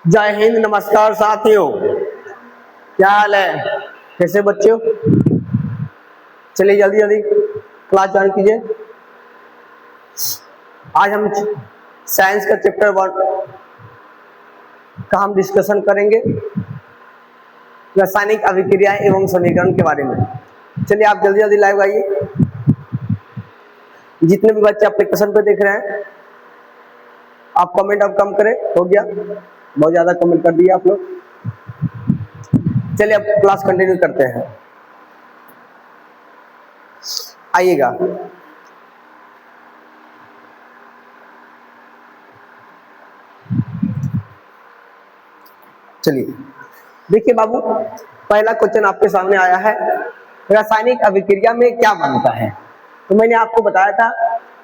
जय हिंद, नमस्कार साथियों, क्या हाल है? कैसे बच्चे हो? चलिए जल्दी जल्दी क्लास ज्वाइन कीजिए। आज हम साइंस का चैप्टर 1 का हम डिस्कशन करेंगे, रासायनिक अभिक्रिया एवं समीकरण के बारे में। चलिए आप जल्दी जल्दी लाइव आइए। जितने भी बच्चे एप्लीकेशन पे देख रहे हैं, आप कमेंट अब कम करें, हो गया बहुत ज्यादा कमेंट कर दिए आप लोग। चलिए अब क्लास कंटिन्यू करते हैं, आइएगा। चलिए देखिए बाबू, पहला क्वेश्चन आपके सामने आया है, रासायनिक अभिक्रिया में क्या बनता है। तो मैंने आपको बताया था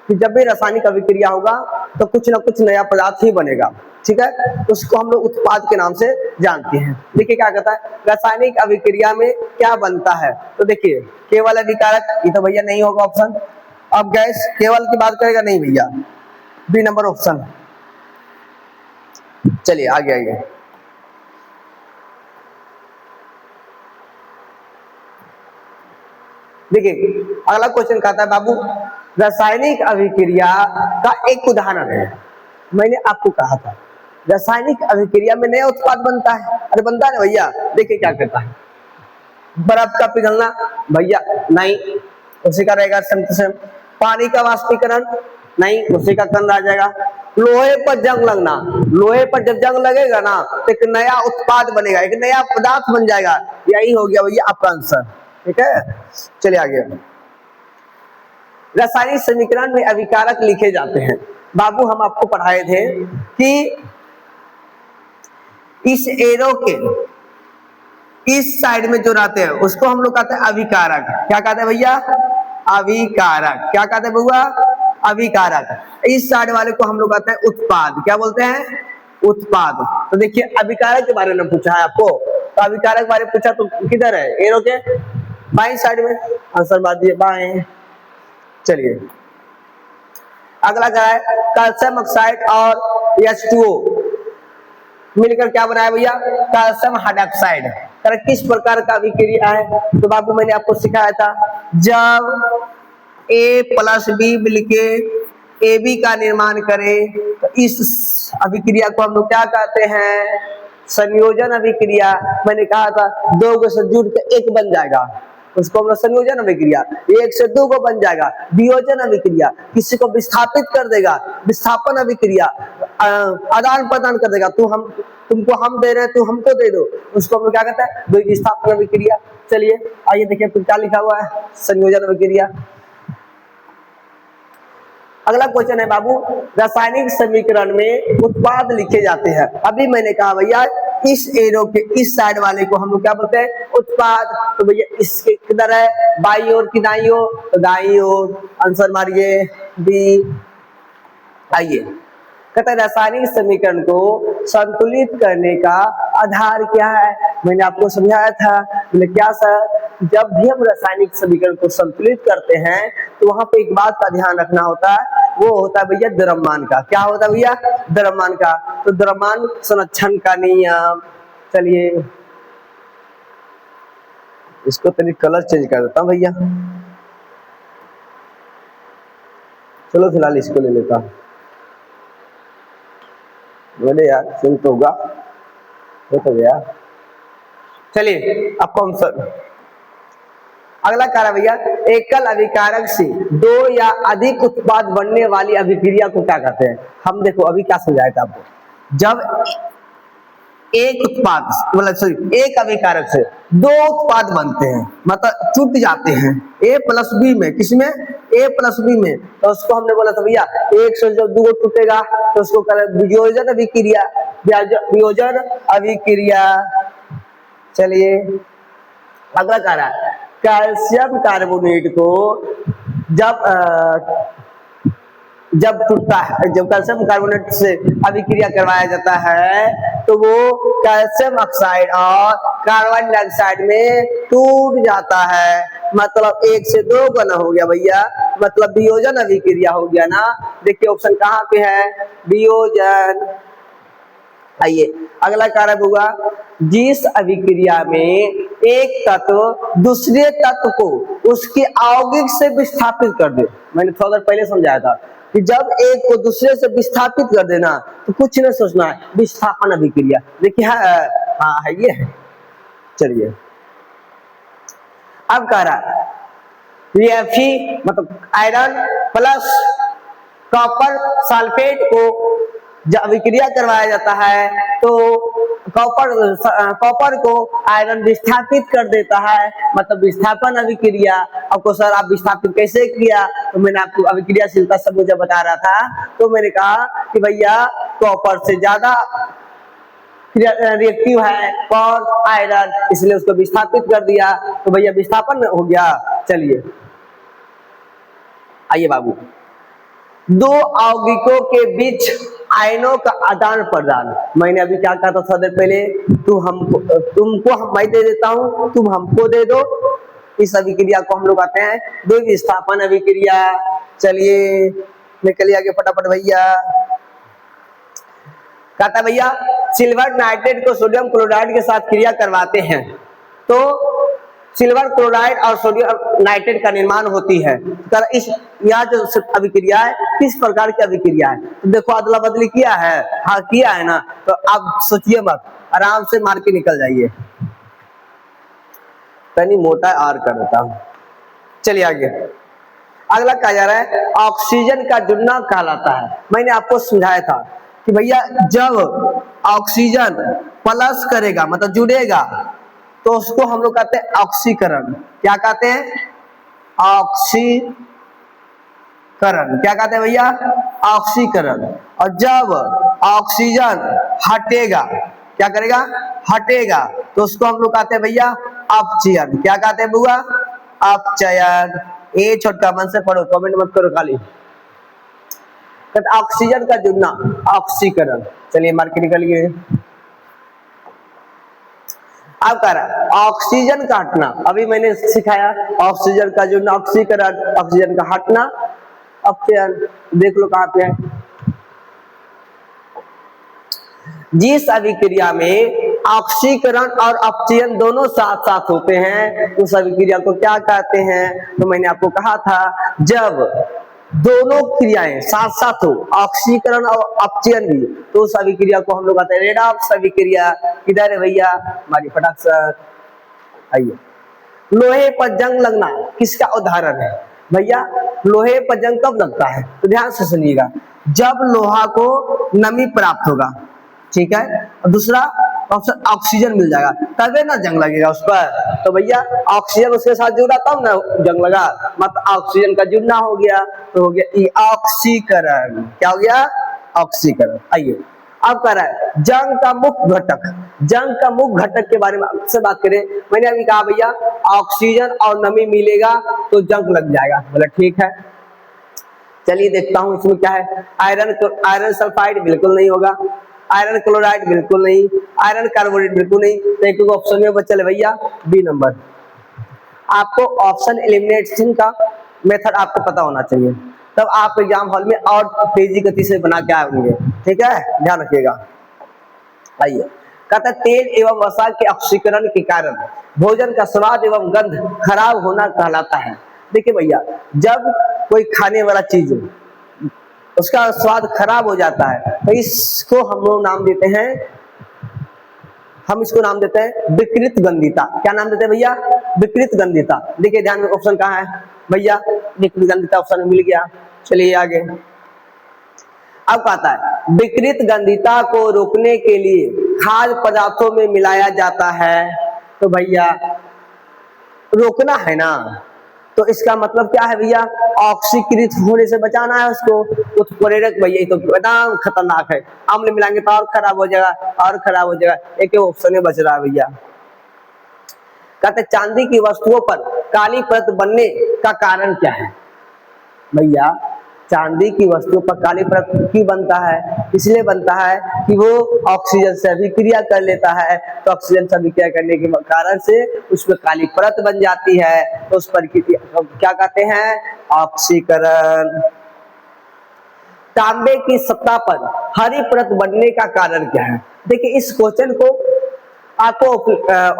कि जब भी रासायनिक अभिक्रिया होगा तो कुछ ना कुछ नया पदार्थ ही बनेगा, ठीक है। उसको हम लोग उत्पाद के नाम से जानते हैं। देखिए क्या कहता है, रासायनिक अभिक्रिया में क्या बनता है। तो देखिए केवल अभिकारक, ये तो भैया नहीं होगा ऑप्शन। अब गैस केवल की बात करेगा, नहीं भैया, बी नंबर ऑप्शन। चलिए आगे आइए। देखिए अगला क्वेश्चन कहता है बाबू, रासायनिक अभिक्रिया का एक उदाहरण है। मैंने आपको कहा था रासायनिक अभिक्रिया में नया उत्पाद बनता है। अरे बनता है भैया। देखिए क्या करता है, बर्फ का पिघलना, भैया नहीं, उसी का रहेगा सेम। पानी का वाष्पीकरण, नहीं, उसी का कण आ जाएगा। लोहे पर जंग लगना, लोहे पर जब जंग लगेगा ना तो एक नया उत्पाद बनेगा, एक नया पदार्थ बन जाएगा। यही हो गया भैया आपका आंसर, ठीक है। चलिए आगे। रासायनिक समीकरण में अभिकारक लिखे जाते हैं। बाबू हम आपको पढ़ाए थे कि इस एरो के इस साइड में जो रहते हैं उसको हम लोग कहते हैं अभिकारक। क्या कहते हैं भैया? अभिकारक। क्या कहते हैं बउआ? अभिकारक। इस साइड वाले को हम लोग कहते हैं उत्पाद। क्या बोलते हैं? उत्पाद। तो देखिए अभिकारक के बारे में पूछा है आपको, तो अभिकारक बारे में पूछा तो किधर है? एरो के बाएं साइड में। आंसर मार दिए बाएं। चलिए अगला क्या है, कैल्शियम ऑक्साइड और H2O मिलकर क्या बनाया भैया? Calcium hydroxide. किस प्रकार का अभिक्रिया है? तो बाबू मैंने आपको सिखाया था, जब A+B मिलके AB का निर्माण करे तो इस अभिक्रिया को हम लोग क्या कहते हैं? संयोजन अभिक्रिया। मैंने कहा था दो को से जुड़ के एक बन जाएगा, उसको हम लोग संयोजन अभिक्रिया। एक से दो को बन जाएगा वियोजन अभिक्रिया। किसी को विस्थापित कर देगा विस्थापन अभिक्रिया। आदान प्रदान कर देगा, तुमको हम दे रहे हैं, तू हमको दे दो, उसको हम लोग क्या कहते हैं? विस्थापन अभिक्रिया। चलिए आइए देखिए फिर क्या लिखा हुआ है, संयोजन अभिक्रिया। अगला क्वेश्चन है बाबू, रासायनिक समीकरण में उत्पाद लिखे जाते हैं। अभी मैंने कहा भैया इस एरो के इस साइड वाले को हम लोग क्या बोलते हैं? उत्पाद। तो भैया इसके किधर है? बाई ओर की दाई ओर? तो दाई ओर। आंसर मारिए बी। आइए कहते हैं रासायनिक समीकरण को संतुलित करने का आधार क्या है। मैंने आपको समझाया था, बोले क्या सर, जब भी हम रासायनिक समीकरण को संतुलित करते हैं तो वहां पे एक बात का ध्यान रखना होता है, वो होता है भैया द्रव्यमान का। क्या होता है भैया? द्रव्यमान का। तो द्रव्यमान संरक्षण का नियम। चलिए इसको तनी कलर चेंज कर देता हूं भैया, चलो फिलहाल इसको ले लेता हूं। बोले यार सिंक तो होगा, हो तो गया। चलिए अब कौन सा अगला कार्य भैया, एकल अभिकारक से दो या अधिक उत्पाद बनने वाली अभिक्रिया को क्या कहते हैं? हम देखो अभी क्या समझाया था आपको, जब एक उत्पाद मतलब सॉरी एक अभिकारक से दो उत्पाद बनते हैं, मतलब टूट जाते हैं A+B में, किसमें? A+B में, तो उसको हमने बोला था भैया एक से जब दो टूटेगा तो उसको करें वियोजन अभिक्रिया। वियोजन अभिक्रिया। चलिए अगला कार्य है, कैल्शियम कार्बोनेट को जब टूटता है, जब कैल्शियम कार्बोनेट से अभिक्रिया करवाया जाता है तो वो कैल्शियम ऑक्साइड और कार्बन डाइऑक्साइड में टूट जाता है। मतलब एक से दो बना हो गया भैया, मतलब वियोजन अभिक्रिया हो गया ना। देखिए ऑप्शन कहाँ पे है? वियोजन। आइए अगला कारक होगा, जिस अभिक्रिया में एक तत्व दूसरे तत्व को उसके यौगिक से विस्थापित कर दे। मैंने थोड़ा देर पहले समझाया था कि जब एक को दूसरे से विस्थापित कर देना तो कुछ नहीं सोचना है, विस्थापन अभिक्रिया। देखिए हाँ है ये है। चलिए अब कह रहा Fe मतलब आयरन प्लस कॉपर सल्फेट को जब अभिक्रिया करवाया जाता है तो कॉपर को आयरन विस्थापित कर देता है, मतलब विस्थापन अभिक्रिया। आपको सर आप विस्थापित कैसे किया, तो मैंने आपको अभिक्रियाशीलता सब जब बता रहा था तो मैंने कहा कि भैया कॉपर से ज्यादा रिएक्टिव है और आयरन, इसलिए उसको विस्थापित कर दिया तो भैया विस्थापन हो गया। चलिए आइए बाबू, दो यौगिकों के बीच आयनों का आदान प्रदान। मैंने अभी क्या कहा था थोड़ी देर पहले, तुमको मैं दे देता हूं, तुम हमको दे दो। इस अभिक्रिया को हम लोग कहते हैं दो विस्थापन अभिक्रिया। चलिए निकलिए आगे फटाफट भैया। कहता भैया सिल्वर नाइट्रेट को सोडियम क्लोराइड के साथ क्रिया करवाते हैं तो सिल्वर क्लोराइड और सोडियम नाइट्रेट का निर्माण होती है। इस यहाँ जो अभिक्रिया है किस प्रकार की अभिक्रिया है, तो देखो अदला बदली किया है, हाँ किया है ना, तो अब सोचिए मत, आराम से मार के निकल जाइए। तनी मोटा आर कर देता हूं। चलिए आगे अगला कहा जा रहा है ऑक्सीजन का जुड़ना कहलाता है। मैंने आपको समझाया था कि भैया जब ऑक्सीजन प्लस करेगा मतलब जुड़ेगा तो उसको हम लोग कहते हैं ऑक्सीकरण। क्या कहते हैं, ऑक्सीकरण। क्या कहते हैं भैया, ऑक्सीकरण। और जब ऑक्सीजन हटेगा, क्या करेगा, हटेगा, तो उसको हम लोग कहते हैं भैया अपचयन। क्या कहते हैं बुआ, अपचयन। ए छोटका मन से पढ़ो, कमेंट मत करो खाली। ऑक्सीजन का जुड़ना ऑक्सीकरण। चलिए मार के निकलिए। अब कह रहा है ऑक्सीजन का हटना, अभी मैंने सिखाया ऑक्सीजन का जुड़ना ऑक्सीकरण, ऑक्सीजन का हटना अपचयन। देख लो कहां पे है। जिस अभिक्रिया में ऑक्सीकरण और अपचयन दोनों साथ साथ होते हैं उस अभिक्रिया को क्या कहते हैं, तो मैंने आपको कहा था जब दोनों क्रियाएं साथ साथ हो, ऑक्सीकरण और अपचयन भी, तो उस अभिक्रिया को हम लोग कहते हैं रेडॉक्स अभिक्रिया। किधर है भैया, हमारी फटाक से आइए। लोहे पर जंग लगना किसका उदाहरण है भैया, लोहे पर जंग कब लगता है, तो ध्यान से सुनिएगा, जब लोहा को नमी प्राप्त होगा, ठीक है, और दूसरा ऑप्शन ऑक्सीजन मिल जाएगा तबे ना जंग लगेगा उस पर। तो भैया ऑक्सीजन उसके साथ जुड़ा तब ना जंग लगा, मत ऑक्सीजन का जुड़ना हो गया तो हो गया ऑक्सीकरण। क्या हो गया, ऑक्सीकरण। आइए अब कह रहा है जंग का मुख्य घटक, जंग का मुख्य घटक के बारे में आपसे बात करें। मैंने अभी कहा भैया ऑक्सीजन और नमी मिलेगा तो जंग लग जाएगा, बोला ठीक है। चलिए देखता हूं इसमें क्या है। आयरन सल्फाइड बिल्कुल नहीं होगा, आयरन क्लोराइड बिल्कुल नहीं, आयरन कार्बोनेट बिल्कुल नहीं, तो एक ऑप्शन में बचा ले भैया बी नंबर। आपको ऑप्शन एलिमिनेशन का मेथड आपको पता होना चाहिए, तब आप एग्जाम हॉल में और तेजी गति से बना के आएंगे, ठीक है, ध्यान रखिएगा। आइए कहता है तेल एवं वसा के ऑक्सीकरण के कारण भोजन का स्वाद एवं गंध खराब होना कहलाता है। देखिए भैया जब कोई खाने वाला चीज उसका स्वाद खराब हो जाता है तो इसको हम लोग नाम देते हैं, हम इसको नाम देते हैं विकृत गंधिता। क्या नाम देते हैं भैया, विकृत गंधिता। देखिए ध्यान में ऑप्शन कहाँ है भैया, विकृत गंधिता ऑप्शन में मिल गया। चलिए आगे। अब कहता है विकृत गंधिता को रोकने के लिए खाद्य पदार्थों में मिलाया जाता है। तो भैया रोकना है ना, तो इसका मतलब क्या है भैया, ऑक्सीकृत होने से बचाना है उसको। उत्प्रेरक भैया ये तो एकदम खतरनाक है, अम्ल मिलाएंगे तो और खराब हो जाएगा, और खराब हो जाएगा। एक ऑप्शन में बच रहा है भैया। कहते चांदी की वस्तुओं पर काली परत बनने का कारण क्या है भैया, चांदी की वस्तुओं पर काली परत क्यों बनता है, इसलिए बनता है कि वो ऑक्सीजन से अभिक्रिया कर लेता है, तो ऑक्सीजन से अभिक्रिया करने के कारण से उसमें काली परत बन जाती है, तो उस पर क्या कहते हैं, ऑक्सीकरण। तांबे की सतह पर हरी परत बनने का कारण क्या है? देखिए इस क्वेश्चन को आपको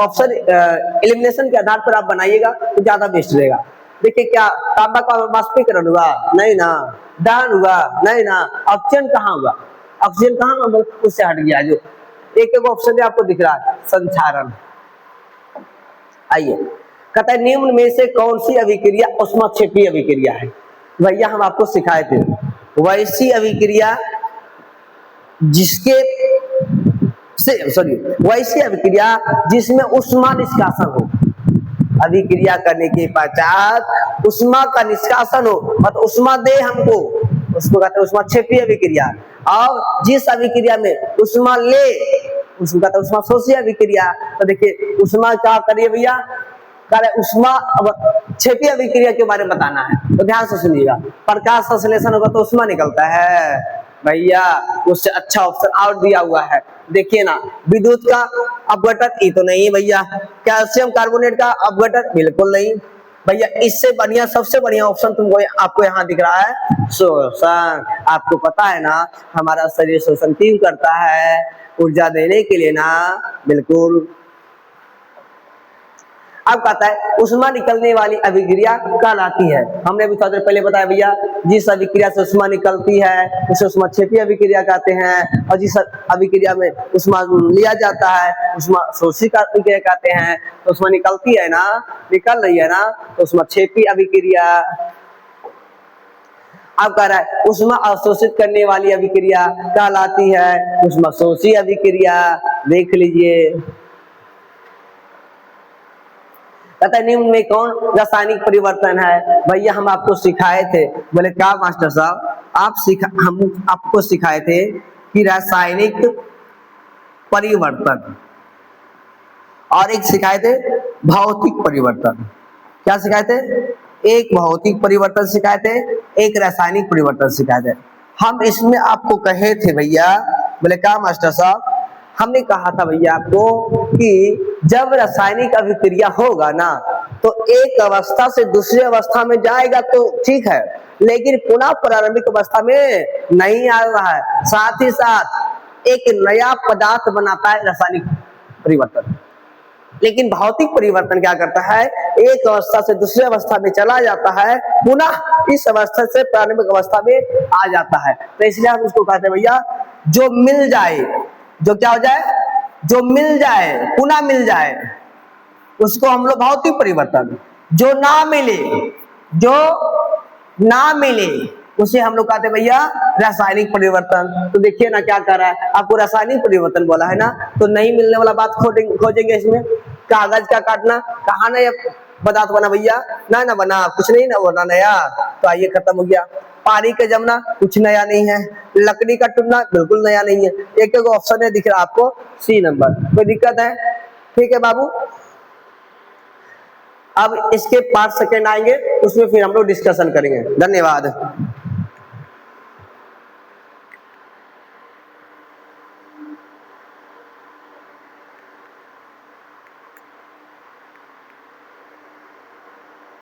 ऑप्शन एलिमिनेशन के आधार पर आप बनाइएगा तो ज्यादा बेस्ट रहेगा। देखिए क्या तांबा का वाष्पीकरण हुआ? नहीं ना। दहन हुआ? नहीं ना। ऑक्सीजन कहाँ हुआ? ऑक्सीजन कहाँ उससे हट गया? जो एक एक ऑप्शन आपको दिख रहा है, संक्षारण। आइए, कहता है निम्न में से कौन सी अभिक्रिया ऊष्माक्षेपीय अभिक्रिया है? भैया हम आपको सिखाए थे वैसी अभिक्रिया जिसके वैसी अभिक्रिया जिसमें ऊष्मा निष्कासन हो। अभिक्रिया करने के पश्चात ऊष्मा का निष्कासन हो, मतलब ऊष्मा दे हमको, उसको कहते हैं ऊष्माक्षेपीय अभिक्रिया। और जिस अभिक्रिया में ऊष्मा ले उसको कहते हैं ऊष्माशोषी अभिक्रिया। तो देखिए ऊष्मा क्या करिए भैया, ऊष्मा क्षेपीय अभिक्रिया के बारे में बताना है तो ध्यान से सुनिएगा। प्रकाश संश्लेषण होगा तो ऊष्मा निकलता है भैया, उससे अच्छा ऑप्शन और दिया हुआ है। देखिए ना, विद्युत का अपघटन ये तो नहीं भैया, कैल्शियम कार्बोनेट का अपघटन बिल्कुल नहीं भैया। इससे बढ़िया सबसे बढ़िया ऑप्शन तुमको आपको यहाँ दिख रहा है शोषण। आपको पता है ना हमारा शरीर शोषण क्यों करता है? ऊर्जा देने के लिए ना, बिल्कुल। अब कहता है ऊष्मा निकलने वाली अभिक्रिया कहलाती है। हमने भी थोड़ी देर पहले बताया भैया, जिस अभिक्रिया से ऊष्मा निकलती है उसे ऊष्माक्षेपीय अभिक्रिया कहते हैं, और जिस अभिक्रिया में ऊष्मा लिया जाता है ऊष्माशोषी अभिक्रिया कहते हैं। तो ऊष्मा निकलती है ना, निकल रही है ना, तो ऊष्माक्षेपीय अभिक्रिया। अब कह रहा है ऊष्मा अवशोषित करने वाली अभिक्रिया कहलाती है ऊष्माशोषी अभिक्रिया। देख लीजिए, कहता है निम्न में कौन रासायनिक परिवर्तन है? भैया हम आपको सिखाए थे। बोले क्या मास्टर साहब? हम आपको सिखाए थे कि रासायनिक परिवर्तन और एक सिखाए थे भौतिक परिवर्तन। क्या सिखाए थे? एक भौतिक परिवर्तन सिखाए थे, एक रासायनिक परिवर्तन सिखाए थे। हम इसमें आपको कहे थे भैया, बोले क्या मास्टर साहब? हमने कहा था भैया आपको कि जब रासायनिक अभिक्रिया होगा ना तो एक अवस्था से दूसरी अवस्था में जाएगा तो ठीक है, लेकिन पुनः प्रारंभिक अवस्था में नहीं आ रहा है। साथ ही साथ एक नया पदार्थ बनाता है रासायनिक परिवर्तन। लेकिन भौतिक परिवर्तन क्या करता है? एक अवस्था से दूसरी अवस्था में चला जाता है, पुनः इस अवस्था से प्रारंभिक अवस्था में आ जाता है। तो इसलिए हम उसको कहते हैं भैया जो मिल जाए, जो क्या हो जाए, जो मिल जाए, पुनः मिल जाए, उसको हम लोग भौतिक परिवर्तन। जो ना मिले, जो ना मिले उसे हम लोग कहते हैं भैया रासायनिक परिवर्तन। तो देखिए ना क्या कर रहा है, आपको रासायनिक परिवर्तन बोला है ना, तो नहीं मिलने वाला बात खोजेंगे इसमें। कागज का काटना, कहा नया पदार्थ बना भैया? ना बना, कुछ नहीं ना बना नया। तो आइए खत्म हो गया। पानी का जमना कुछ नया नहीं है, लकड़ी का टूटना बिल्कुल नया नहीं है। एक एक ऑप्शन है दिख रहा है आपको, सी नंबर। कोई दिक्कत है? ठीक है बाबू। अब इसके 5 सेकेंड आएंगे, उसमें फिर हम लोग डिस्कशन करेंगे। धन्यवाद।